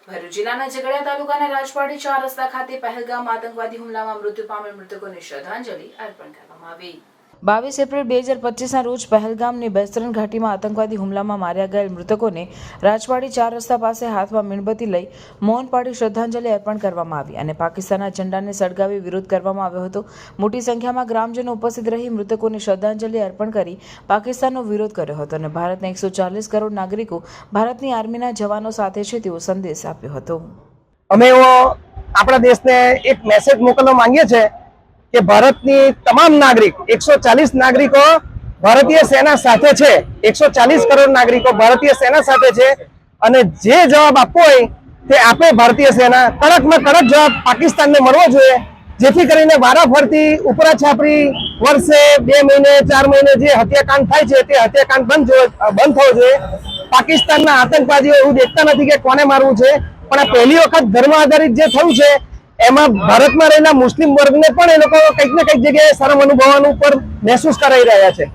ભરૂચ જિલ્લાના ઝઘડિયા તાલુકાના રાજવાડી 4 રસ્તા ખાતે પહેલગામ આતંકવાદી હુમલામાં મૃત્યુ પામેલ મૃતકોને શ્રદ્ધાંજલિ અર્પણ કરવામાં આવી। 22 એપ્રિલ 2025ના રોજ પહેલગામની બેસ્તરન ઘાટીમાં આતંકવાદી હુમલામાં માર્યા ગયેલ મૃતકોને રાજવાડી 4 રસ્તા પાસે હાથમાં મીણબત્તી લઈ મૌન પાડી શ્રદ્ધાંજલિ અર્પણ કરવામાં આવી અને પાકિસ્તાનના ઝંડાને સળગાવી વિરોધ કરવામાં આવ્યો હતો। મોટી સંખ્યામાં ગ્રામજનો ઉપસ્થિત રહી મૃતકોને શ્રદ્ધાંજલિ અર્પણ કરી પાકિસ્તાનનો વિરોધ કર્યો હતો અને ભારતના 140 કરોડ નાગરિકો ભારતની આર્મીના જવાનો સાથે છે તેવો સંદેશ આપ્યો હતો। અમે આપણા દેશને એક મેસેજ મોકલવા માંગીએ છીએ કે ભારતની તમામ નાગરિક 140 નાગરિકો ભારતીય સેના સાથે છે। 140 કરોડ નાગરિકો ભારતીય સેના સાથે છે અને જે જવાબ આપવો હોય તે આપે ભારતીય સેના। કડકમાં કડક જવાબ પાકિસ્તાનને મળવો જોઈએ, જેથી કરીને વારાફરતી ઉપરા છાપરી વર્ષે 2 મહિને 4 મહિને જે હત્યાકાંડ થાય છે તે હત્યાકાંડ બંધ થવો જોઈએ। પાકિસ્તાનના આતંકવાદીઓ એવું દેખતા નથી કે કોને મારવું છે, પણ આ પહેલી વખત ધર્મ આધારિત જે થયું છે એમાં ભારતમાં રહેલા મુસ્લિમ વર્ગને પણ એ લોકો કંઈક ને કંઈક જગ્યાએ શરમ અનુભવવાનું પર મહેસૂસ કરાવી રહ્યા છે।